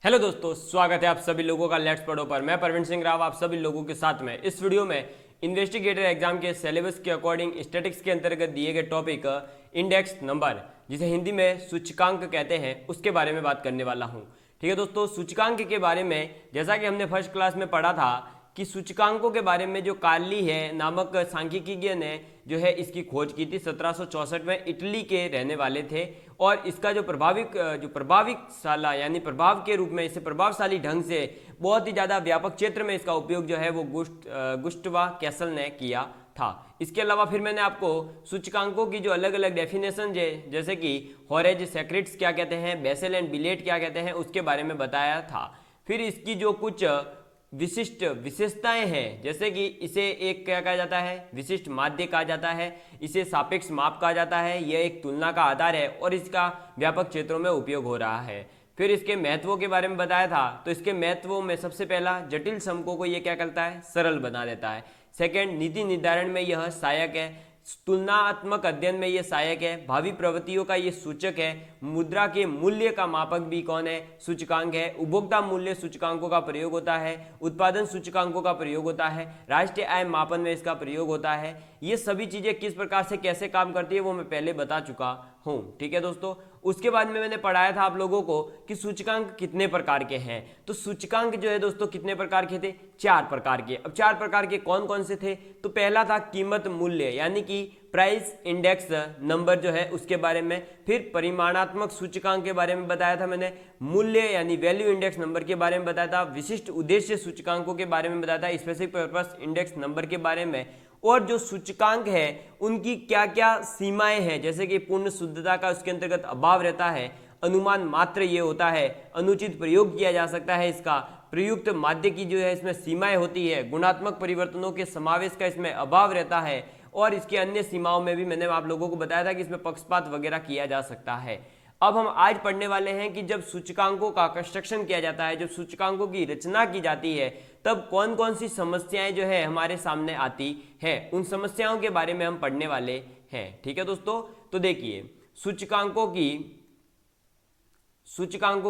Hello दोस्तों, स्वागत है आप सभी लोगों का लेट्स पढ़ो पर। मैं प्रवीण सिंह राव आप सभी लोगों के साथ में इस वीडियो में इन्वेस्टिगेटर एग्जाम के सिलेबस के अकॉर्डिंग स्टैटिक्स के अंतर्गत दिए गए टॉपिक इंडेक्स नंबर, जिसे हिंदी में सूचकांक कहते हैं, उसके बारे में बात करने वाला हूं। ठीक है दोस्तों, सूचकांक के बारे में जैसा कि हमने फर्स्ट क्लास में पढ़ा था कि सूचकांकों के बारे में जो कार्ली है नामक सांख्यिकीय ने जो है इसकी खोज की थी 1764 में, इटली के रहने वाले थे। और इसका जो प्रभाविकशाला यानी प्रभाव के रूप में इसे प्रभावशाली ढंग से बहुत ही ज़्यादा व्यापक क्षेत्र में इसका उपयोग जो है वो गुस्टवा कैसल ने किया था। इसके अलावा फिर मैंने आपको सूचकांकों की जो अलग अलग डेफिनेशन है, जैसे कि हॉरेज सेक्रेट्स क्या कहते हैं, बेसेल एंड बिलेट क्या कहते हैं, उसके बारे में बताया था। फिर इसकी जो कुछ विशिष्ट विशेषताएं हैं, जैसे कि इसे एक क्या कहा जाता है, विशिष्ट माध्य कहा जाता है, इसे सापेक्ष माप कहा जाता है, यह एक तुलना का आधार है और इसका व्यापक क्षेत्रों में उपयोग हो रहा है। फिर इसके महत्वों के बारे में बताया था, तो इसके महत्वों में सबसे पहला, जटिल समकों को यह क्या करता है, सरल बना देता है। सेकंड, नीति निर्धारण में यह सहायक है। तुलनात्मक अध्ययन में यह सहायक है। भावी प्रवृत्तियों का यह सूचक है। मुद्रा के मूल्य का मापक भी कौन है, सूचकांक है। उपभोक्ता मूल्य सूचकांकों का प्रयोग होता है। उत्पादन सूचकांकों का प्रयोग होता है। राष्ट्रीय आय मापन में इसका प्रयोग होता है। ये सभी चीजें किस प्रकार से कैसे काम करती है वो मैं पहले बता चुका हूँ। ठीक है दोस्तों, उसके बाद में मैंने पढ़ाया था आप लोगों को कि सूचकांक कितने प्रकार के हैं। तो सूचकांक जो है दोस्तों कितने प्रकार के थे, 4 प्रकार के। अब 4 प्रकार के कौन कौन से थे, तो पहला था कीमत मूल्य यानी कि प्राइस इंडेक्स नंबर जो है उसके बारे में। फिर परिमाणात्मक सूचकांक के बारे में बताया था मैंने। मूल्य यानी वैल्यू इंडेक्स नंबर के बारे में बताया था। विशिष्ट उद्देश्य सूचकांकों के बारे में बताया था, स्पेसिफिक पर्पस इंडेक्स नंबर के बारे में। और जो सूचकांक है उनकी क्या क्या सीमाएं हैं, जैसे कि पूर्ण शुद्धता का उसके अंतर्गत अभाव रहता है, अनुमान मात्र ये होता है, अनुचित प्रयोग किया जा सकता है इसका, प्रयुक्त माध्य की जो है इसमें सीमाएं होती है, गुणात्मक परिवर्तनों के समावेश का इसमें अभाव रहता है। और इसके अन्य सीमाओं में भी मैंने आप लोगों को बताया था कि इसमें पक्षपात वगैरह किया जा सकता है। अब हम आज पढ़ने वाले हैं कि जब सूचकांकों का कंस्ट्रक्शन किया जाता है, जब सूचकांकों की रचना की जाती है, तब कौन कौन सी समस्याएं जो है हमारे सामने आती है, उन समस्याओं के बारे में हम पढ़ने वाले हैं। ठीक है दोस्तों, तो देखिए सूचकांकों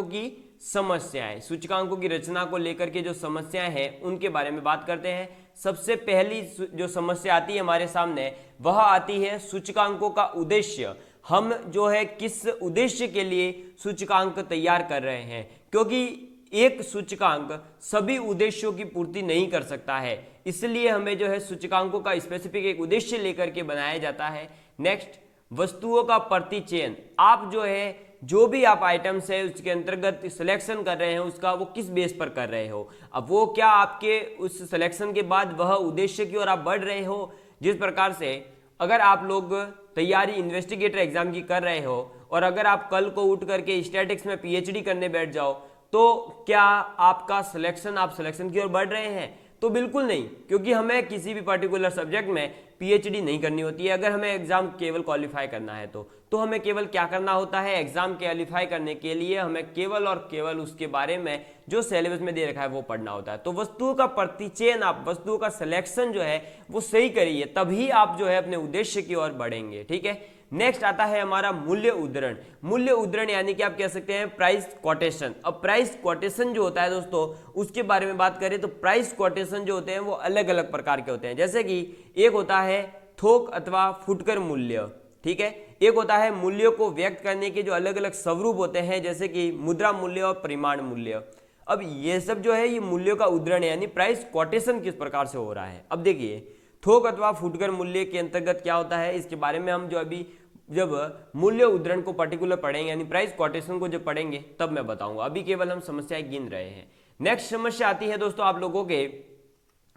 की समस्याएं, सूचकांकों की रचना को लेकर के जो समस्याएं हैं उनके बारे में बात करते हैं। सबसे पहली जो समस्या आती है हमारे सामने वह आती है सूचकांकों का उद्देश्य। हम जो है किस उद्देश्य के लिए सूचकांक तैयार कर रहे हैं, क्योंकि एक सूचकांक सभी उद्देश्यों की पूर्ति नहीं कर सकता है, इसलिए हमें जो है सूचकांकों का स्पेसिफिक एक उद्देश्य लेकर के बनाया जाता है। नेक्स्ट, वस्तुओं का प्रतिचयन। आप जो है जो भी आप आइटम्स है उसके अंतर्गत सिलेक्शन कर रहे हैं उसका वो किस बेस पर कर रहे हो। अब वो क्या आपके उस सिलेक्शन के बाद वह उद्देश्य की ओर आप बढ़ रहे हो। जिस प्रकार से अगर आप लोग तैयारी इन्वेस्टिगेटर एग्जाम की कर रहे हो और अगर आप कल को उठ करके स्टैटिक्स में पीएचडी करने बैठ जाओ, तो क्या आपका सिलेक्शन, आप सिलेक्शन की ओर बढ़ रहे हैं? तो बिल्कुल नहीं, क्योंकि हमें किसी भी पर्टिकुलर सब्जेक्ट में पीएचडी नहीं करनी होती है। अगर हमें एग्जाम केवल क्वालिफाई करना है तो हमें केवल क्या करना होता है, एग्जाम क्वालिफाई करने के लिए हमें केवल और केवल उसके बारे में जो सिलेबस में दे रखा है वो पढ़ना होता है। तो वस्तुओं का प्रतिचयन, आप वस्तुओं का सिलेक्शन जो है वो सही करिए, तभी आप जो है अपने उद्देश्य की ओर बढ़ेंगे। ठीक है, नेक्स्ट आता है हमारा मूल्य उद्धरण। मूल्य उद्धरण यानी कि आप कह सकते हैं प्राइस कोटेशन। अब प्राइस कोटेशन जो होता है दोस्तों, उसके बारे में बात करें तो प्राइस कोटेशन जो होते हैं वो अलग अलग प्रकार के होते हैं। जैसे कि एक होता है थोक अथवा फुटकर मूल्य, ठीक है। एक होता है मूल्यों को व्यक्त करने के जो अलग अलग स्वरूप होते हैं, जैसे कि मुद्रा मूल्य और परिमाण मूल्य। अब ये सब जो है ये मूल्यों का उद्धरण यानी प्राइस कोटेशन किस प्रकार से हो रहा है। अब देखिए, थोक अथवा फुटकर मूल्य के अंतर्गत क्या होता है, इसके बारे में हम जो अभी जब मूल्य उद्धरण को पर्टिकुलर पढ़ेंगे यानी प्राइस कोटेशन को जब पढ़ेंगे तब मैं बताऊंगा, अभी केवल हम समस्याएं गिन रहे हैं। नेक्स्ट समस्या आती है दोस्तों आप लोगों के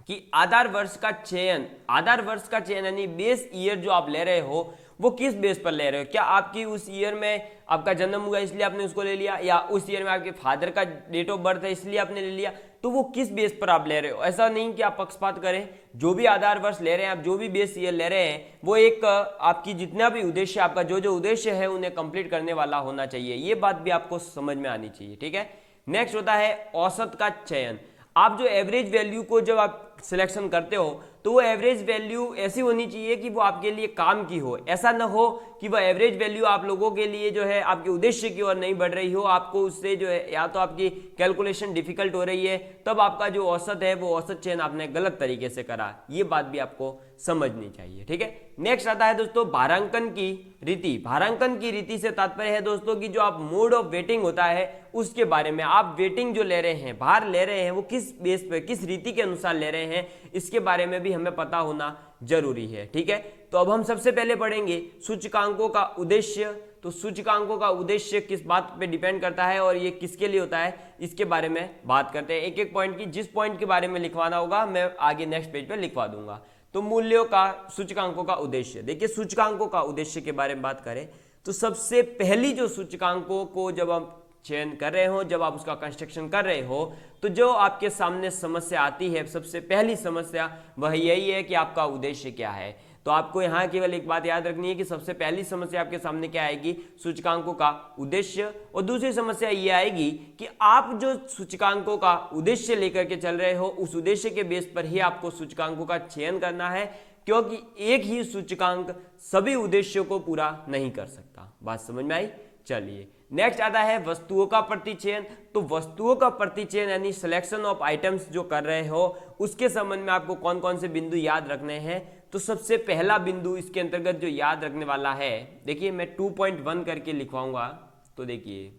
कि आधार वर्ष का चयन। आधार वर्ष का चयन यानी बेस ईयर जो आप ले रहे हो वो किस बेस पर ले रहे हो। क्या आपकी उस ईयर में आपका जन्म हुआ इसलिए आपने उसको ले लिया, या उस ईयर में आपके फादर का डेट ऑफ बर्थ है इसलिए आपने ले लिया, तो वो किस बेस पर आप ले रहे हो। ऐसा नहीं कि आप पक्षपात करें, जो भी आधार वर्ष ले रहे हैं आप, जो भी बेस ईयर ले रहे हैं, वो एक आपकी जितना भी उद्देश्य, आपका जो जो उद्देश्य है उन्हें कंप्लीट करने वाला होना चाहिए। ये बात भी आपको समझ में आनी चाहिए। ठीक है, नेक्स्ट होता है औसत का चयन। आप जो एवरेज वैल्यू को जब आप सिलेक्शन करते हो तो वो एवरेज वैल्यू ऐसी होनी चाहिए कि वो आपके लिए काम की हो। ऐसा ना हो कि वो एवरेज वैल्यू आप लोगों के लिए जो है आपके उद्देश्य की ओर नहीं बढ़ रही हो, आपको उससे जो है या तो आपकी कैलकुलेशन डिफिकल्ट हो रही है, तब आपका जो औसत है वो औसत चयन आपने गलत तरीके से करा। ये बात भी आपको समझनी चाहिए, ठीक है। नेक्स्ट आता है दोस्तों भारांकन की रीति। भारांकन की रीति से तात्पर्य है दोस्तों कि जो आप मोड ऑफ वेटिंग होता है उसके बारे में, आप वेटिंग जो ले रहे हैं, भार ले रहे हैं, वो किस बेस पे, किस रीति के अनुसार ले रहे हैं, इसके बारे में भी हमें पता होना जरूरी है, ठीक है। तो अब हम सबसे पहले पढ़ेंगे सूचकांकों का उद्देश्य। तो सूचकांकों का उद्देश्य किस बात पे डिपेंड करता है और ये किसके लिए होता है, इसके बारे में बात करते हैं एक एक पॉइंट की। जिस पॉइंट के बारे में लिखवाना होगा मैं आगे नेक्स्ट पेज पे लिखवा दूंगा। तो मूल्यों का सूचकांकों का उद्देश्य, देखिए सूचकांकों का उद्देश्य के बारे में बात करें तो सबसे पहली जो सूचकांकों को जब आप चयन कर रहे हो, जब आप उसका कंस्ट्रक्शन कर रहे हो, तो जो आपके सामने समस्या आती है, सबसे पहली समस्या वह यही है कि आपका उद्देश्य क्या है। तो आपको यहाँ केवल एक बात याद रखनी है कि सबसे पहली समस्या आपके सामने क्या आएगी, सूचकांकों का उद्देश्य। और दूसरी समस्या ये आएगी कि आप जो सूचकांकों का उद्देश्य लेकर के चल रहे हो, उस उद्देश्य के बेस पर ही आपको सूचकांकों का चयन करना है, क्योंकि एक ही सूचकांक सभी उद्देश्यों को पूरा नहीं कर सकता। बात समझ में आई? चलिए नेक्स्ट आता है वस्तुओं का प्रतिचयन। तो वस्तुओं का प्रतिचयन यानी सिलेक्शन ऑफ आइटम्स जो कर रहे हो, उसके संबंध में आपको कौन कौन से बिंदु याद रखने हैं। तो सबसे पहला बिंदु इसके अंतर्गत जो याद रखने वाला है, देखिए मैं 2.1 करके लिखवाऊंगा। तो देखिए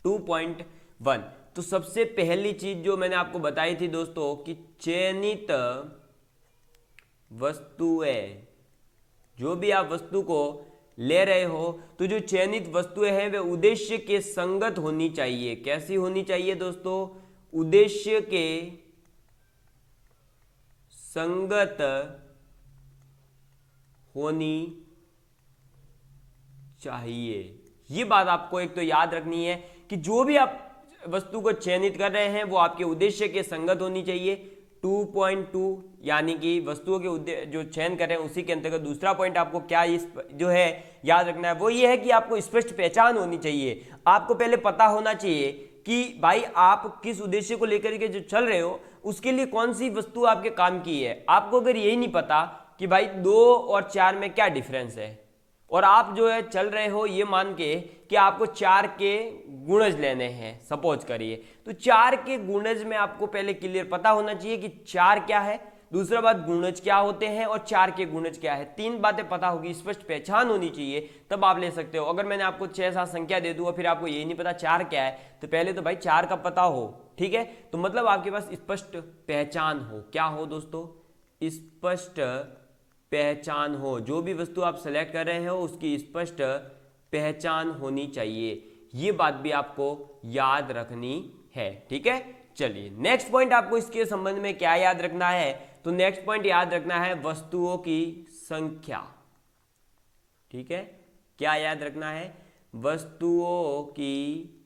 2.1, तो सबसे पहली चीज जो मैंने आपको बताई थी दोस्तों कि चयनित वस्तुएं, जो भी आप वस्तु को ले रहे हो तो जो चयनित वस्तुएं हैं वे उद्देश्य के संगत होनी चाहिए। कैसी होनी चाहिए दोस्तों? उद्देश्य के संगत होनी चाहिए। ये बात आपको एक तो याद रखनी है कि जो भी आप वस्तु को चयनित कर रहे हैं वो आपके उद्देश्य के संगत होनी चाहिए। 2.2 यानी कि वस्तुओं के जो चयन कर रहे हैं उसी के अंतर्गत दूसरा पॉइंट आपको क्या जो है याद रखना है, वो ये है कि आपको स्पष्ट पहचान होनी चाहिए। आपको पहले पता होना चाहिए कि भाई आप किस उद्देश्य को लेकर के जो चल रहे हो उसके लिए कौन सी वस्तु आपके काम की है। आपको अगर यही नहीं पता कि भाई 2 और 4 में क्या डिफरेंस है, और आप जो है चल रहे हो ये मान के कि आपको 4 के गुणज लेने हैं, सपोज करिए, तो 4 के गुणज में आपको पहले क्लियर पता होना चाहिए कि 4 क्या है, दूसरा बात गुणज क्या होते हैं और 4 के गुणज क्या है। 3 बातें पता होगी, स्पष्ट पहचान होनी चाहिए, तब आप ले सकते हो। अगर मैंने आपको 6-7 संख्या दे दूँ और फिर आपको यही नहीं पता 4 क्या है, तो पहले तो भाई 4 का पता हो, ठीक है। तो मतलब आपके पास स्पष्ट पहचान हो। क्या हो दोस्तों? स्पष्ट पहचान हो। जो भी वस्तु आप सेलेक्ट कर रहे हो उसकी स्पष्ट पहचान होनी चाहिए। ये बात भी आपको याद रखनी है, ठीक है। चलिए नेक्स्ट पॉइंट आपको इसके संबंध में क्या याद रखना है, तो नेक्स्ट पॉइंट याद रखना है वस्तुओं की संख्या, ठीक है। क्या याद रखना है? वस्तुओं की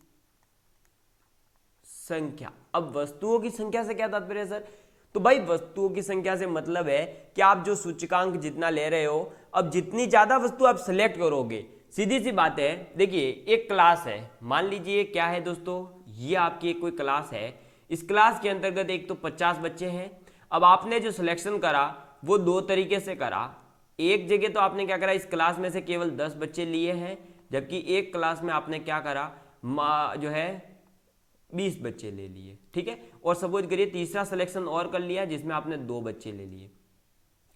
संख्या। अब वस्तुओं की संख्या से क्या तात्पर्य है सर? तो भाई वस्तुओं की संख्या से मतलब है कि आप जो सूचकांक जितना ले रहे हो, अब जितनी ज्यादा वस्तु आप सिलेक्ट करोगे, सीधी सी बात है। देखिए एक क्लास है, मान लीजिए क्या है दोस्तों, ये आपकी कोई क्लास है। इस क्लास के अंतर्गत एक तो 50 बच्चे हैं। अब आपने जो सिलेक्शन करा वो 2 तरीके से करा। एक जगह तो आपने क्या करा, इस क्लास में से केवल 10 बच्चे लिए हैं, जबकि एक क्लास में आपने क्या करा, जो है 20 बच्चे ले लिए, ठीक है। और सपोज करिए तीसरा सिलेक्शन और कर लिया जिसमें आपने 2 बच्चे ले लिए,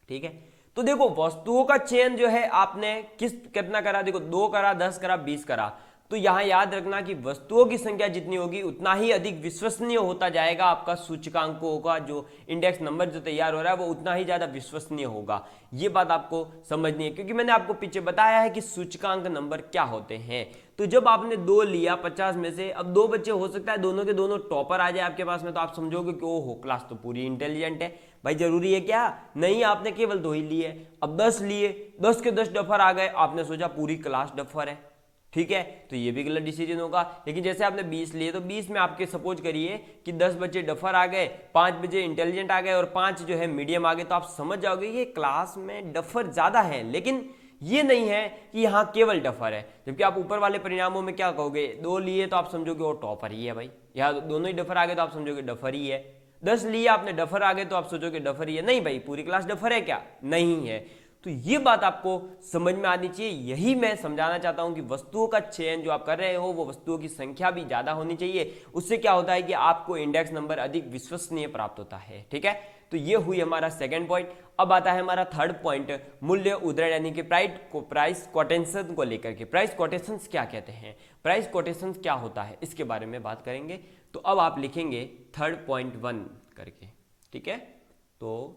ठीक है। तो देखो वस्तुओं का चयन जो है आपने कितना करा, देखो 2 करा, 10 करा, 20 करा। तो यहां याद रखना कि वस्तुओं की संख्या जितनी होगी उतना ही अधिक विश्वसनीय होता जाएगा आपका सूचकांकों का जो इंडेक्स नंबर जो तैयार हो रहा है वो उतना ही ज्यादा विश्वसनीय होगा। ये बात आपको समझनी है, क्योंकि मैंने आपको पीछे बताया है कि सूचकांक नंबर क्या होते हैं। तो जब आपने 2 लिया 50 में से, अब 2 बच्चे हो सकता है दोनों के दोनों टॉपर आ जाए आपके पास में, तो आप समझोगे कि ओहो क्लास तो पूरी इंटेलिजेंट है। भाई जरूरी है क्या? नहीं, आपने केवल 2 ही लिए। अब 10 लिए, 10 के 10 डफर आ गए, आपने सोचा पूरी क्लास डफर है, ठीक है। तो ये भी गलत डिसीजन होगा। लेकिन जैसे आपने 20 लिए तो 20 में आपके सपोज करिए कि 10 बच्चे डफर आ गए, 5 बच्चे इंटेलिजेंट आ गए और 5 जो है मीडियम आ गए, तो आप समझ जाओगे ये क्लास में डफर ज्यादा है। लेकिन ये नहीं है कि यहाँ केवल डफर है, जबकि आप ऊपर वाले परिणामों में क्या कहोगे, 2 लिए तो आप समझोगे वो टॉपर ही है भाई, यहाँ दोनों ही डफर आ गए तो आप समझोगे डफर ही है। 10 लिया आपने, डफर आ गए तो आप सोचोगे डफर ही है, नहीं भाई पूरी क्लास डफर है क्या, नहीं है। तो ये बात आपको समझ में आनी चाहिए। यही मैं समझाना चाहता हूं कि वस्तुओं का चयन जो आप कर रहे हो वो वस्तुओं की संख्या भी ज्यादा होनी चाहिए। उससे क्या होता है कि आपको इंडेक्स नंबर अधिक विश्वसनीय प्राप्त होता है। ठीक है, तो ये हुई हमारा सेकंड पॉइंट। अब आता है हमारा थर्ड पॉइंट, मूल्य उद्धरण यानी कि प्राइस कोटेशन को लेकर के। प्राइस कोटेशन क्या कहते हैं, प्राइस कोटेशन क्या होता है, इसके बारे में बात करेंगे। तो अब आप लिखेंगे 3.1 करके। ठीक है, तो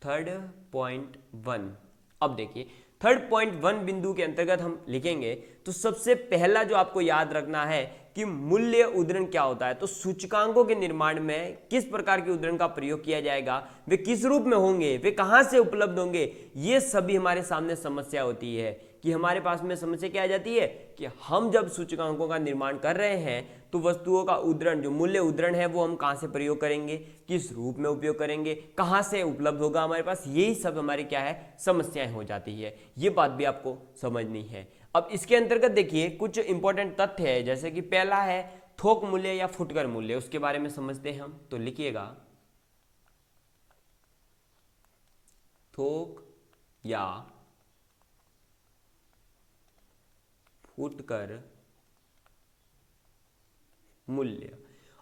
3.1। अब देखिए 3.1 बिंदु के अंतर्गत हम लिखेंगे तो सबसे पहला जो आपको याद रखना है कि मूल्य उद्धरण क्या होता है। तो सूचकांकों के निर्माण में किस प्रकार के उद्धरण का प्रयोग किया जाएगा, वे किस रूप में होंगे, वे कहां से उपलब्ध होंगे, ये सभी हमारे सामने समस्या होती है। कि हमारे पास में समस्या क्या आ जाती है कि हम जब सूचकांकों का निर्माण कर रहे हैं तो वस्तुओं का उद्धरण जो मूल्य उद्धरण है वो हम कहां से प्रयोग करेंगे, किस रूप में उपयोग करेंगे, कहां से उपलब्ध होगा हमारे पास, यही सब हमारी क्या है समस्याएं हो जाती है। ये बात भी आपको समझनी है। अब इसके अंतर्गत देखिए कुछ इंपॉर्टेंट तथ्य है, जैसे कि पहला है थोक मूल्य या फुटकर मूल्य, उसके बारे में समझते हैं हम। तो लिखिएगा थोक या फुटकर मूल्य।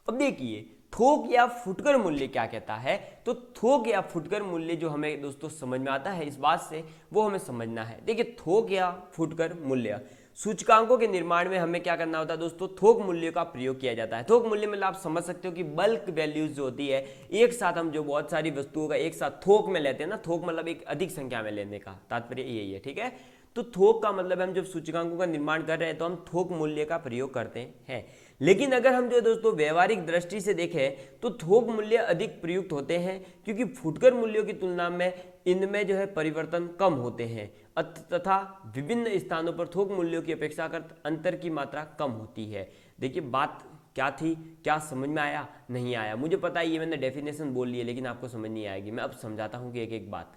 अब देखिए थोक या फुटकर मूल्य क्या कहता है। तो थोक या फुटकर मूल्य जो हमें दोस्तों समझ में आता है इस बात से, वो हमें समझना है। देखिए थोक या फुटकर मूल्य, सूचकांकों के निर्माण में हमें क्या करना होता है दोस्तों, थोक मूल्य का प्रयोग किया जाता है। थोक मूल्य मतलब आप समझ सकते हो कि बल्क वैल्यूज जो होती है, एक साथ हम जो बहुत सारी वस्तुओं का एक साथ थोक में लेते हैं ना, थोक मतलब एक अधिक संख्या में लेने का तात्पर्य यही है। ठीक है, तो थोक का मतलब हम जब सूचकांकों का निर्माण कर रहे हैं तो हम थोक मूल्य का प्रयोग करते हैं। लेकिन अगर हम जो दोस्तों व्यवहारिक दृष्टि से देखें तो थोक मूल्य अधिक प्रयुक्त होते हैं, क्योंकि फुटकर मूल्यों की तुलना में इनमें जो है परिवर्तन कम होते हैं तथा विभिन्न स्थानों पर थोक मूल्यों की अपेक्षाकृत अंतर की मात्रा कम होती है। देखिए बात क्या थी, क्या समझ में आया, नहीं आया, मुझे पता है ये मैंने डेफिनेशन बोल ली है लेकिन आपको समझ नहीं आएगी। मैं अब समझाता हूँ कि एक एक बात।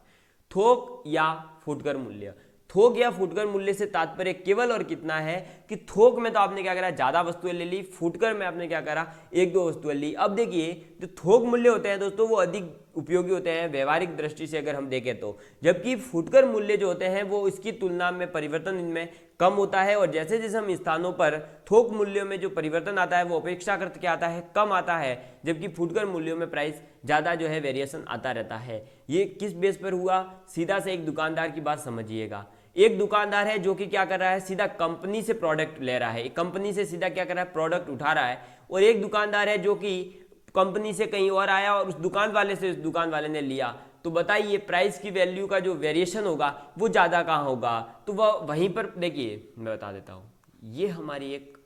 थोक या फुटकर मूल्य, थोक या फुटकर मूल्य से तात्पर्य केवल और कितना है कि थोक में तो आपने क्या करा, ज्यादा वस्तुएं ले ली, फुटकर में आपने क्या करा, एक दो वस्तुएं ली। अब देखिए जो थोक मूल्य होते हैं दोस्तों वो अधिक उपयोगी होते हैं व्यवहारिक दृष्टि से अगर हम देखें तो, जबकि फुटकर मूल्य जो होते हैं वो इसकी तुलना में परिवर्तन इनमें कम होता है। और जैसे जैसे हम स्थानों पर थोक मूल्यों में जो परिवर्तन आता है वो अपेक्षाकृत क्या आता है, कम आता है, जबकि फुटकर मूल्यों में प्राइस ज़्यादा जो है वेरिएशन आता रहता है। ये किस बेस पर हुआ, सीधा से एक दुकानदार की बात समझिएगा। एक दुकानदार है जो कि क्या कर रहा है, सीधा कंपनी से प्रोडक्ट ले रहा है, कंपनी से सीधा क्या कर रहा है, प्रोडक्ट उठा रहा है। और एक दुकानदार है जो कि कंपनी से कहीं और आया और उस दुकान वाले से उस दुकान वाले ने लिया। तो बताइए प्राइस की वैल्यू का जो वेरिएशन होगा वो ज़्यादा कहाँ होगा, तो वह वहीं पर। देखिए मैं बता देता हूँ, ये हमारी एक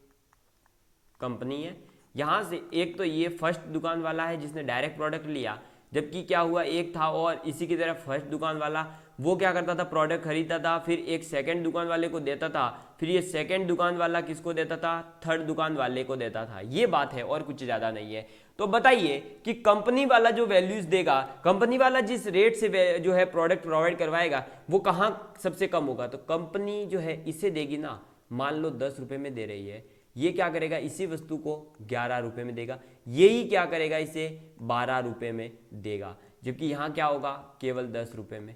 कंपनी है, यहाँ से एक तो ये फर्स्ट दुकान वाला है जिसने डायरेक्ट प्रोडक्ट लिया, जबकि क्या हुआ एक था और इसी की तरह फर्स्ट दुकान वाला वो क्या करता था, प्रोडक्ट खरीदता था, फिर एक सेकंड दुकान वाले को देता था, फिर ये सेकंड दुकान वाला किसको देता था, थर्ड दुकान वाले को देता था। ये बात है और कुछ ज़्यादा नहीं है। तो बताइए कि कंपनी वाला जो वैल्यूज देगा, कंपनी वाला जिस रेट से जो है प्रोडक्ट प्रोवाइड करवाएगा वो कहाँ सबसे कम होगा, तो कंपनी जो है इसे देगी ना, मान लो 10 रुपये में दे रही है, ये क्या करेगा, इसी वस्तु को 11 रुपये में देगा, यही क्या करेगा, इसे 12 रुपये में देगा, जबकि यहाँ क्या होगा, केवल 10 रुपये में।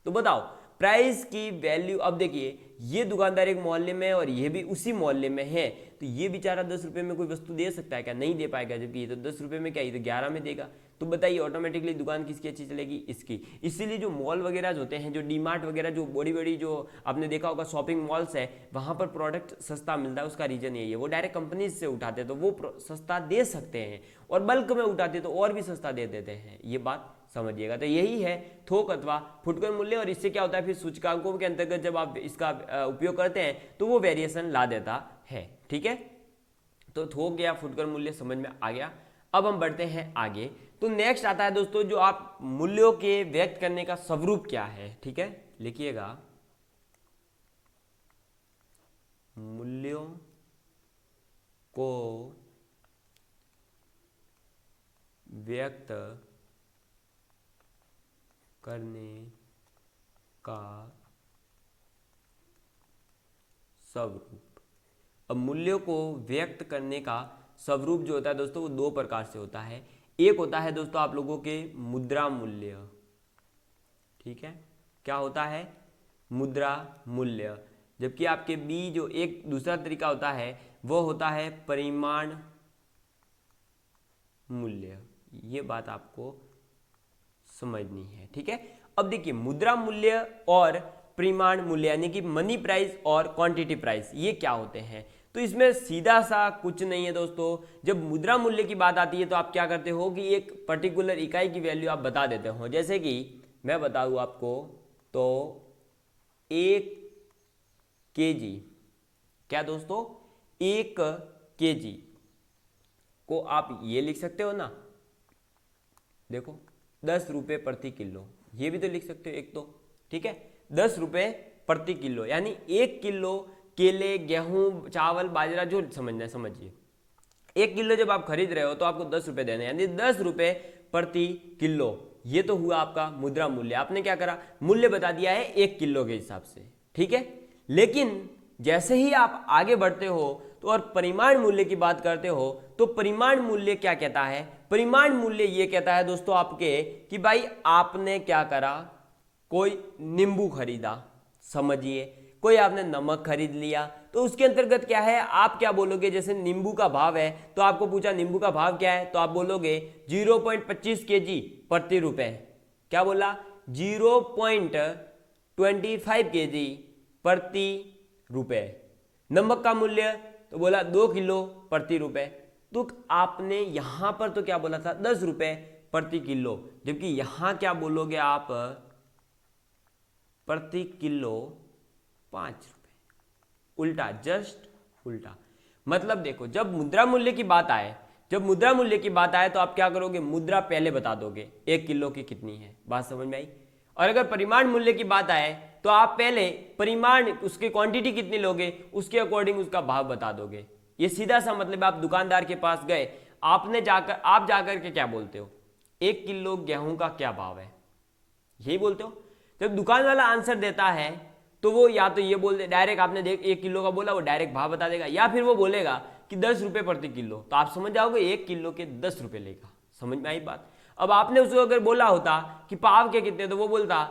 तो बताओ प्राइस की वैल्यू। अब देखिए ये दुकानदार एक मोहल्ले में है और ये भी उसी मोहल्ले में है, तो ये बेचारा 10 रुपये में कोई वस्तु दे सकता है क्या, नहीं दे पाएगा, जबकि ये तो 10 रुपये में क्या, ये तो 11 में देगा। तो बताइए ऑटोमेटिकली दुकान किसकी अच्छी चलेगी, इसकी। इसीलिए जो मॉल वगैरह होते हैं, जो डीमार्ट वगैरह, जो बड़ी बड़ी जो आपने देखा होगा शॉपिंग मॉल्स है, वहाँ पर प्रोडक्ट सस्ता मिलता है। उसका रीजन यही है, वो डायरेक्ट कंपनी से उठाते तो वो सस्ता दे सकते हैं, और बल्क में उठाते तो और भी सस्ता दे देते हैं। ये बात समझिएगा। तो यही है थोक अथवा फुटकर मूल्य। और इससे क्या होता है, फिर सूचकांकों के अंतर्गत जब आप इसका उपयोग करते हैं तो वो वेरिएशन ला देता है। ठीक है, तो थोक या फुटकर मूल्य समझ में आ गया। अब हम बढ़ते हैं आगे। तो नेक्स्ट आता है दोस्तों जो आप मूल्यों के व्यक्त करने का स्वरूप क्या है। ठीक है, लिखिएगा मूल्यों को व्यक्त करने का स्वरूप। अब मूल्यों को व्यक्त करने का स्वरूप जो होता है दोस्तों वो दो प्रकार से होता है। एक होता है दोस्तों आप लोगों के मुद्रा मूल्य, ठीक है, क्या होता है, मुद्रा मूल्य। जबकि आपके बी जो एक दूसरा तरीका होता है वो होता है परिमाण मूल्य। ये बात आपको समझनी है, ठीक है। अब देखिए मुद्रा मूल्य और परिमाण मूल्य यानी कि मनी प्राइस और क्वांटिटी प्राइस ये क्या होते हैं, तो इसमें सीधा सा कुछ नहीं है दोस्तों। जब मुद्रा मूल्य की बात आती है तो आप क्या करते हो कि एक पर्टिकुलर इकाई की वैल्यू आप बता देते हो। जैसे कि मैं बता दूं आपको तो 1 केजी, क्या दोस्तों, 1 केजी को आप ये लिख सकते हो ना, देखो 10 रुपये प्रति किलो, ये भी तो लिख सकते हो एक तो, ठीक है, 10 रुपये प्रति किलो यानी 1 किलो केले, गेहूं, चावल, बाजरा जो समझना है समझिए। 1 किलो जब आप खरीद रहे हो तो आपको 10 रुपये देने, यानी 10 रुपये प्रति किलो। ये तो हुआ आपका मुद्रा मूल्य। आपने क्या करा, मूल्य बता दिया है 1 किलो के हिसाब से, ठीक है। लेकिन जैसे ही आप आगे बढ़ते हो तो और परिमाण मूल्य की बात करते हो तो परिमाण मूल्य क्या कहता है, परिमाण मूल्य ये कहता है दोस्तों आपके कि भाई आपने क्या करा, कोई नींबू खरीदा, समझिए, कोई आपने नमक खरीद लिया, तो उसके अंतर्गत क्या है, आप क्या बोलोगे, जैसे नींबू का भाव है तो आपको पूछा नींबू का भाव क्या है, तो आप बोलोगे 0.25 केजी प्रति रुपए। क्या बोला, 0.25 केजी प्रति रुपए। नमक का मूल्य तो बोला 2 किलो प्रति रुपए। तो आपने यहां पर तो क्या बोला था, 10 रुपए प्रति किलो, जबकि यहां क्या बोलोगे आप, प्रति किलो 5 रुपए। उल्टा, जस्ट उल्टा। मतलब देखो जब मुद्रा मूल्य की बात आए, जब मुद्रा मूल्य की बात आए तो आप क्या करोगे, मुद्रा पहले बता दोगे 1 किलो की कितनी है, बात समझ में आई। और अगर परिमाण मूल्य की बात आए तो आप पहले परिमाण, उसकी क्वांटिटी कितनी लोगे उसके अकॉर्डिंग उसका भाव बता दोगे। ये सीधा सा मतलब आप दुकानदार के पास गए, आप जाकर के क्या बोलते हो, 1 किलो गेहूं का क्या भाव है, यही बोलते हो। जब दुकान वाला आंसर देता है तो वो या तो ये बोल दे डायरेक्ट, आपने देख 1 किलो का बोला वो डायरेक्ट भाव बता देगा, या फिर वो बोलेगा कि 10 रुपये प्रति किलो, तो आप समझ जाओगे 1 किलो के 10 रुपये लेगा। समझ में आई बात। अब आपने उसको अगर बोला होता कि पाव के कितने, तो वो बोलता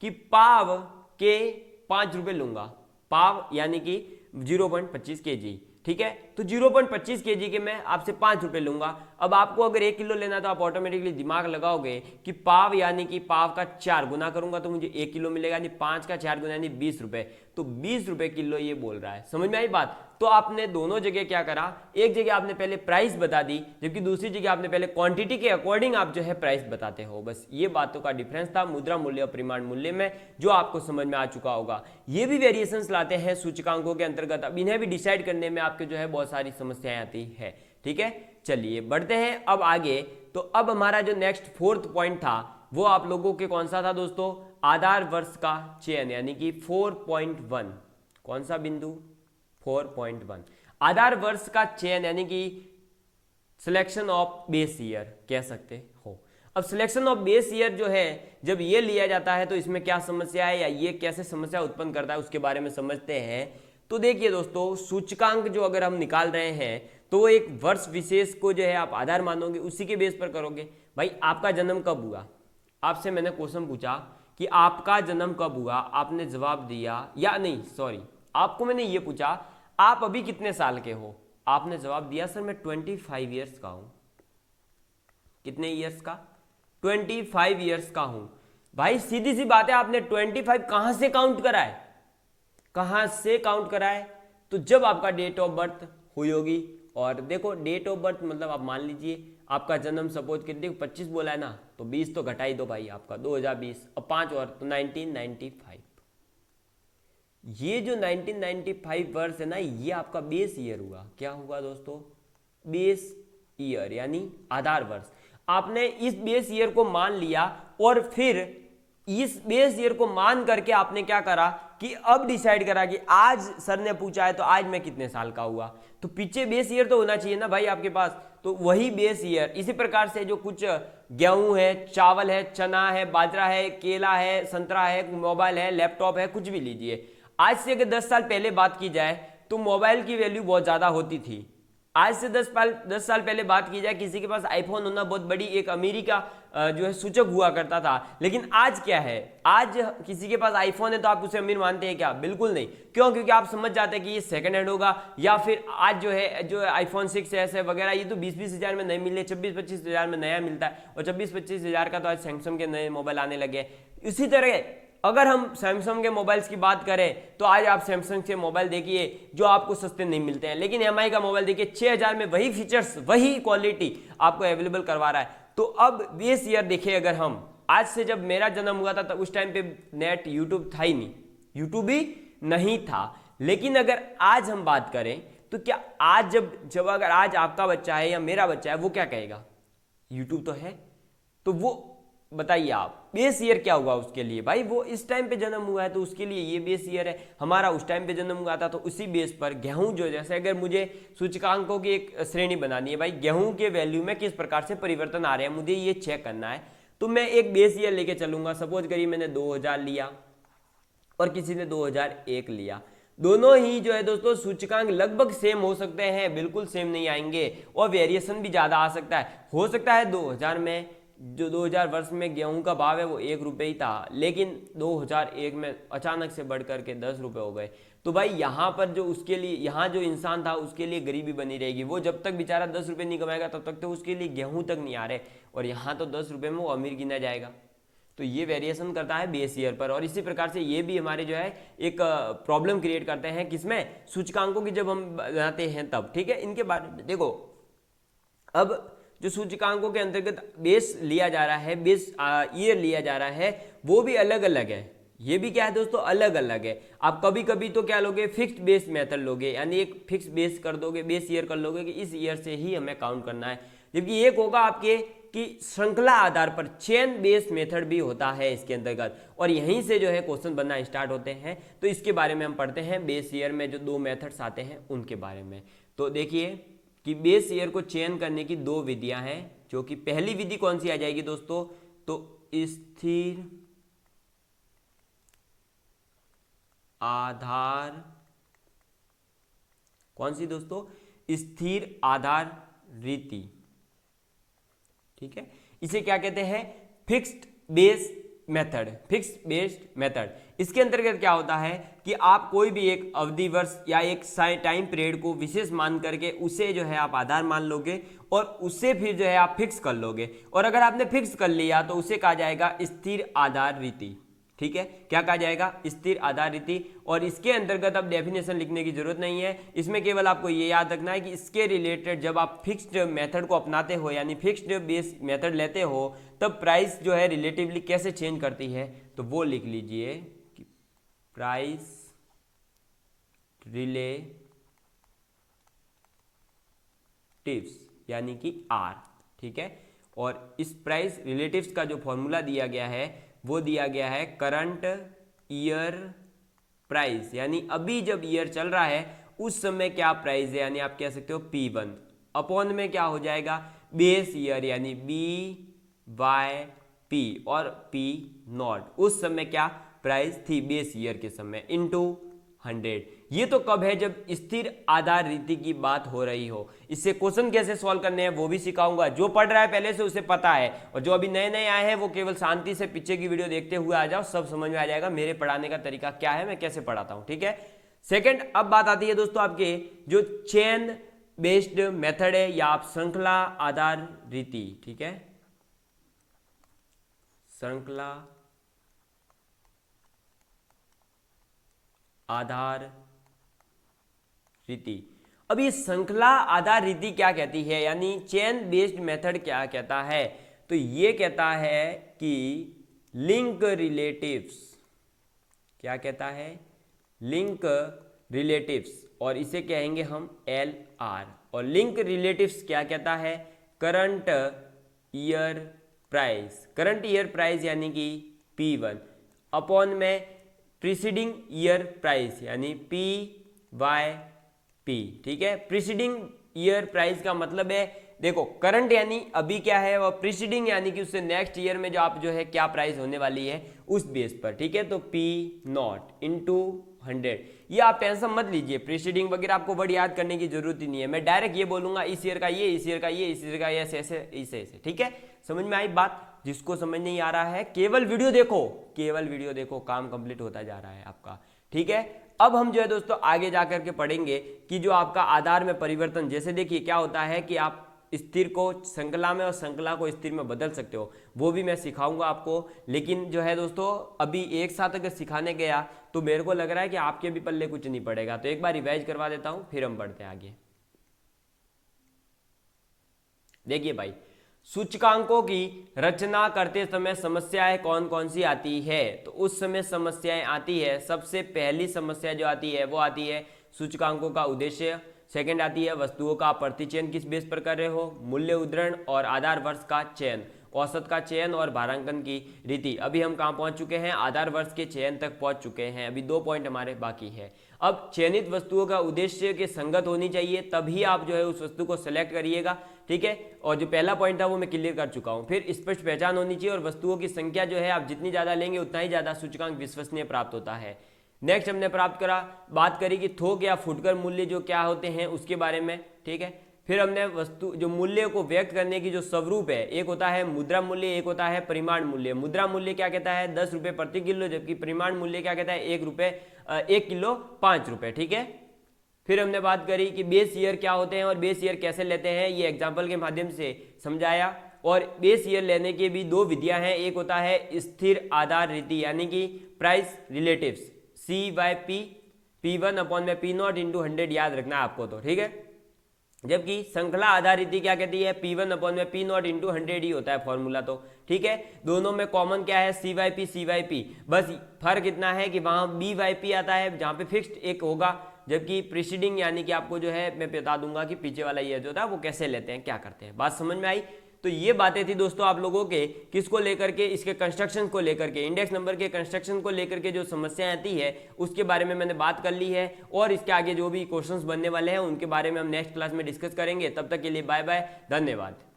कि पाव के 5 रुपये लूंगा, पाव यानी कि 0.25 केजी, ठीक है। तो 0.25 केजी के मैं आपसे 5 रुपये लूंगा। अब आपको अगर 1 किलो लेना तो आप ऑटोमेटिकली दिमाग लगाओगे कि पाव यानी कि पाव का 4 गुना करूंगा तो मुझे 1 किलो मिलेगा, यानी 5 का 4 गुना यानी 20 रुपये, तो 20 रुपये किलो ये बोल रहा है। समझ में आई बात। तो आपने दोनों जगह क्या करा, एक जगह आपने पहले प्राइस बता दी, जबकि दूसरी जगह आपने पहले क्वांटिटी के अकॉर्डिंग आप जो है प्राइस बताते हो। बस ये बातों का डिफरेंस था मुद्रा मूल्य और परिमाण मूल्य में, जो आपको समझ में आ चुका होगा। ये भी वेरिएशंस लाते हैं सूचकांकों के अंतर्गत, अब इन्हें भी डिसाइड करने में आपके जो है बहुत सारी समस्याएं आती है, ठीक है। चलिए बढ़ते हैं अब आगे। तो अब हमारा जो नेक्स्ट 4th पॉइंट था वो आप लोगों के कौन सा था दोस्तों, आधार वर्ष का चयन, यानी कि 4.1। कौन सा बिंदु, 4.1 आधार वर्ष का चयन, यानी कि सिलेक्शन ऑफ बेस ईयर कह सकते हो। अब सिलेक्शन ऑफ बेस ईयर जो है जब ये लिया जाता है तो इसमें क्या समस्या है या ये कैसे समस्या उत्पन्न करता है उसके बारे में समझते हैं। तो देखिए दोस्तों, सूचकांक जो अगर हम निकाल रहे हैं तो वो एक वर्ष विशेष को जो है आप आधार मानोगे, उसी के बेस पर करोगे। भाई आपका जन्म कब हुआ, आपसे मैंने क्वेश्चन पूछा कि आपका जन्म कब हुआ, आपने जवाब दिया, या नहीं सॉरी, आपको मैंने ये पूछा आप अभी कितने साल के हो, आपने जवाब दिया सर मैं 25 ईयर्स का हूं। कितने ईयर्स का, 25 ईयर्स का हूं। भाई सीधी सी बात है, आपने 25 कहां से काउंट करा है, कहां से काउंट करा है, तो जब आपका डेट ऑफ बर्थ हुई होगी। और देखो डेट ऑफ बर्थ मतलब आप मान लीजिए आपका जन्म सपोज कर देखो 25 बोला है ना, तो 20 तो घटाई दो भाई आपका 2020, अब 5 और तो 1995। ये जो 1995 वर्ष है ना, ये आपका बेस ईयर हुआ। क्या हुआ दोस्तों, बेस ईयर यानी आधार वर्ष। आपने इस बेस ईयर को मान लिया और फिर इस बेस ईयर को मान करके आपने क्या करा कि अब डिसाइड करा कि आज सर ने पूछा है तो आज मैं कितने साल का हुआ, तो पीछे बेस ईयर तो होना चाहिए ना भाई आपके पास, तो वही बेस ईयर। इसी प्रकार से जो कुछ गेहूं है, चावल है, चना है, बाजरा है, केला है, संतरा है, मोबाइल है, लैपटॉप है, कुछ भी लीजिए। आज से अगर 10 साल पहले बात की जाए तो मोबाइल की वैल्यू बहुत ज्यादा होती थी, आज से 10 साल पहले बात की जाए, किसी के पास आईफोन होना बहुत बड़ी एक अमीरी का जो है सूचक हुआ करता था। लेकिन आज क्या है, आज किसी के पास आईफोन है तो आप उसे अमीर मानते हैं क्या? बिल्कुल नहीं। क्यों? क्योंकि आप समझ जाते हैं कि ये सेकंड हैंड होगा, या फिर आज जो आईफोन 6s है वगैरह, ये तो 20-20 हज़ार में नहीं मिले, 24-25 हज़ार में नया मिलता है, और 24-25 हज़ार का तो आज सैमसंग के नए मोबाइल आने लगे। इसी तरह अगर हम सैमसंग के मोबाइल्स की बात करें तो आज आप सैमसंग के मोबाइल देखिए जो आपको सस्ते नहीं मिलते हैं, लेकिन एमआई का मोबाइल देखिए 6000 में वही फीचर्स वही क्वालिटी आपको अवेलेबल करवा रहा है। तो अब बेस ईयर देखिए, अगर हम आज से जब मेरा जन्म हुआ था तब उस टाइम पे नेट यूट्यूब था ही नहीं, यूट्यूब ही नहीं था। लेकिन अगर आज हम बात करें तो क्या आज जब अगर आज आपका बच्चा है या मेरा बच्चा है, वो क्या कहेगा? यूट्यूब तो है। तो वो बताइए आप, बेस ईयर क्या हुआ उसके लिए? भाई वो इस टाइम पे जन्म हुआ है तो उसके लिए ये बेस ईयर है। हमारा उस टाइम पे जन्म हुआ था तो उसी बेस पर गेहूं जो, जैसे अगर मुझे सूचकांकों की एक श्रेणी बनानी है, भाई गेहूं के वैल्यू में किस प्रकार से परिवर्तन आ रहे हैं मुझे ये चेक करना है, तो मैं एक बेस ईयर लेके चलूंगा। सपोज करिए मैंने 2000 लिया और किसी ने 2001 लिया, दोनों ही जो है दोस्तों सूचकांक लगभग सेम हो सकते हैं, बिल्कुल सेम नहीं आएंगे, और वेरिएशन भी ज़्यादा आ सकता है। हो सकता है 2000 में, जो 2000 वर्ष में गेहूं का भाव है वो 1 रुपये ही था, लेकिन 2001 में अचानक से बढ़ करके 10 रुपये हो गए। तो भाई यहाँ पर जो उसके लिए, यहाँ जो इंसान था उसके लिए गरीबी बनी रहेगी। वो जब तक बेचारा 10 रुपये नहीं कमाएगा तब तक तो उसके लिए गेहूं तक नहीं आ रहे, और यहाँ तो 10 रुपये में वो अमीर गिना जाएगा। तो ये वेरिएशन करता है बेस ईयर पर, और इसी प्रकार से ये भी हमारे जो है एक प्रॉब्लम क्रिएट करते हैं, किसमें? सूचकांकों की जब हम बनाते हैं तब। ठीक है, इनके बारे में देखो, अब जो सूचकांकों के अंतर्गत बेस लिया जा रहा है, बेस ईयर लिया जा रहा है, वो भी अलग अलग है। ये भी क्या है दोस्तों, अलग अलग है। आप कभी कभी तो क्या लोगे, फिक्स्ड बेस मेथड लोगे, यानी एक फिक्स बेस कर दोगे, बेस ईयर कर लोगे कि इस ईयर से ही हमें काउंट करना है। जबकि एक होगा आपके कि श्रृंखला आधार पर, चेन बेस मेथड भी होता है इसके अंतर्गत, और यहीं से जो है क्वेश्चन बनना स्टार्ट होते हैं। तो इसके बारे में हम पढ़ते हैं, बेस ईयर में जो 2 मेथड्स आते हैं उनके बारे में। तो देखिए कि बेस ईयर को चयन करने की 2 विधियां हैं, जो कि पहली विधि कौन सी आ जाएगी दोस्तों, तो स्थिर आधार, कौन सी दोस्तों? स्थिर आधार रीति। ठीक है, इसे क्या कहते हैं? Fixed base method, fixed based method. इसके अंतर्गत क्या होता है कि आप कोई भी एक अवधि वर्ष या एक टाइम पीरियड को विशेष मान करके उसे जो है आप आधार मान लोगे, और उससे फिर जो है आप फिक्स कर लोगे, और अगर आपने फिक्स कर लिया तो उसे कहा जाएगा स्थिर आधार रीति। ठीक है, क्या कहा जाएगा? स्थिर आधार रीति। और इसके अंतर्गत अब डेफिनेशन लिखने की जरूरत नहीं है, इसमें केवल आपको ये याद रखना है कि इसके रिलेटेड जब आप फिक्स्ड मेथड को अपनाते हो, यानी फिक्स्ड बेस मेथड लेते हो, तब प्राइस जो है रिलेटिवली कैसे चेंज करती है, तो वो लिख लीजिए कि प्राइस रिलेटिव्स, यानी कि आर। ठीक है, और इस प्राइस रिलेटिव्स का जो फॉर्मूला दिया गया है वो दिया गया है करंट ईयर प्राइस, यानी अभी जब ईयर चल रहा है उस समय क्या प्राइस है, यानी आप कह सकते हो P1 अपॉन में क्या हो जाएगा, बेस ईयर, यानी BY/P और P0 उस समय क्या प्राइस थी बेस ईयर के समय, इनटू 100। ये तो कब है, जब स्थिर आधार रीति की बात हो रही हो। इससे क्वेश्चन कैसे सॉल्व करने हैं वो भी सिखाऊंगा। जो पढ़ रहा है पहले से उसे पता है, और जो अभी नए नए आए हैं वो केवल शांति से पीछे की वीडियो देखते हुए आ जाओ, सब समझ में आ जाएगा मेरे पढ़ाने का तरीका क्या है, मैं कैसे पढ़ाता हूं। ठीक है, सेकंड, अब बात आती है दोस्तों आपके जो चेन बेस्ड मेथड है, या आप श्रृंखला आधार रीति। ठीक है, श्रृंखला आधार रीति। अब ये श्रृंखला आधार रीति क्या कहती है, यानी चेन बेस्ड मेथड क्या कहता है, तो ये कहता है कि लिंक रिलेटिव्स, क्या कहता है, लिंक रिलेटिव्स, और इसे कहेंगे हम LR। और लिंक रिलेटिव्स क्या कहता है, current year price, current year price यानी कि P1 अपॉन में प्रीसीडिंग ईयर प्राइस, यानी PY/P। ठीक है, प्रीसीडिंग ईयर प्राइस का मतलब है, देखो करंट यानी अभी क्या है, और प्रीसीडिंग यानी कि उससे नेक्स्ट ईयर में जो आप जो है क्या प्राइस होने वाली है उस बेस पर। ठीक है, तो P0 इंटू 100, ये आप टेंशन मत लीजिए, प्रीसीडिंग वगैरह आपको वर्ड याद करने की जरूरत ही नहीं है। मैं डायरेक्ट ये बोलूंगा इस ईयर का ये, इस ईयर का ये, इस ईयर का ये, ऐसे ऐसे ऐसे ऐसे। ठीक है, समझ में आई बात? जिसको समझ नहीं आ रहा है केवल वीडियो देखो, केवल वीडियो देखो, काम कंप्लीट होता जा रहा है आपका। ठीक है, अब हम जो है दोस्तों आगे जाकर के पढ़ेंगे कि जो आपका आधार में परिवर्तन, जैसे देखिए क्या होता है कि आप स्थिर को श्रृंखला में और श्रृंखला को स्थिर में बदल सकते हो, वो भी मैं सिखाऊंगा आपको। लेकिन जो है दोस्तों अभी एक साथ अगर सिखाने गया तो मेरे को लग रहा है कि आपके भी पल्ले कुछ नहीं पड़ेगा, तो एक बार रिवाइज करवा देता हूं, फिर हम बढ़ते हैं आगे। देखिए भाई, सूचकांकों की रचना करते समय समस्याएं कौन कौन सी आती है, तो उस समय समस्याएं आती है। सबसे पहली समस्या जो आती है वो आती है सूचकांकों का उद्देश्य। सेकंड आती है वस्तुओं का प्रतिचयन किस बेस पर कर रहे हो, मूल्य उद्धरण और आधार वर्ष का चयन, औसत का चयन और भारांकन की रीति। अभी हम कहाँ पहुंच चुके हैं, आधार वर्ष के चयन तक पहुंच चुके हैं, अभी 2 पॉइंट हमारे बाकी है। अब चयनित वस्तुओं का उद्देश्य के संगत होनी चाहिए, तभी आप जो है उस वस्तु को सिलेक्ट करिएगा। ठीक है, और जो पहला पॉइंट था वो मैं क्लियर कर चुका हूं। फिर स्पष्ट पहचान होनी चाहिए और वस्तुओं की संख्या जो है आप जितनी ज्यादा लेंगे उतना ही ज्यादा सूचकांक विश्वसनीय प्राप्त होता है। नेक्स्ट हमने बात करी कि थोक या फुटकर मूल्य जो क्या होते हैं उसके बारे में। ठीक है, फिर हमने वस्तु जो मूल्य को व्यक्त करने की जो स्वरूप है, एक होता है मुद्रा मूल्य, एक होता है परिमाण मूल्य। मुद्रा मूल्य क्या कहता है 10 रुपए प्रति किलो, जबकि परिमाण मूल्य क्या कहता है 1 किलो 5 रुपए। ठीक है, फिर हमने बात करी कि बेस ईयर क्या होते हैं और बेस ईयर कैसे लेते हैं, ये एग्जाम्पल के माध्यम से समझाया। और बेस ईयर लेने के भी 2 विधियां हैं, एक होता है स्थिर आधार रीति यानी कि प्राइस रिलेटिव्स, CYP, P1/P0 × 100 याद रखना है आपको तो। ठीक है, जबकि श्रृंखला आधार रीति क्या कहती है P1/P0 × 100 ही होता है फॉर्मूला तो। ठीक है, दोनों में कॉमन क्या है CYP, बस फर्क इतना है कि वहां BYP आता है जहां पे फिक्स्ड एक होगा, जबकि प्रीसीडिंग यानी कि आपको जो है मैं बता दूंगा कि पीछे वाला ये जो था वो कैसे लेते हैं, क्या करते हैं। बात समझ में आई? तो ये बातें थी दोस्तों आप लोगों के किसको लेकर के, इसके कंस्ट्रक्शन को लेकर के, इंडेक्स नंबर के कंस्ट्रक्शन को लेकर के जो समस्याएं आती है उसके बारे में मैंने बात कर ली है। और इसके आगे जो भी क्वेश्चंस बनने वाले हैं उनके बारे में हम नेक्स्ट क्लास में डिस्कस करेंगे। तब तक के लिए बाय बाय, धन्यवाद।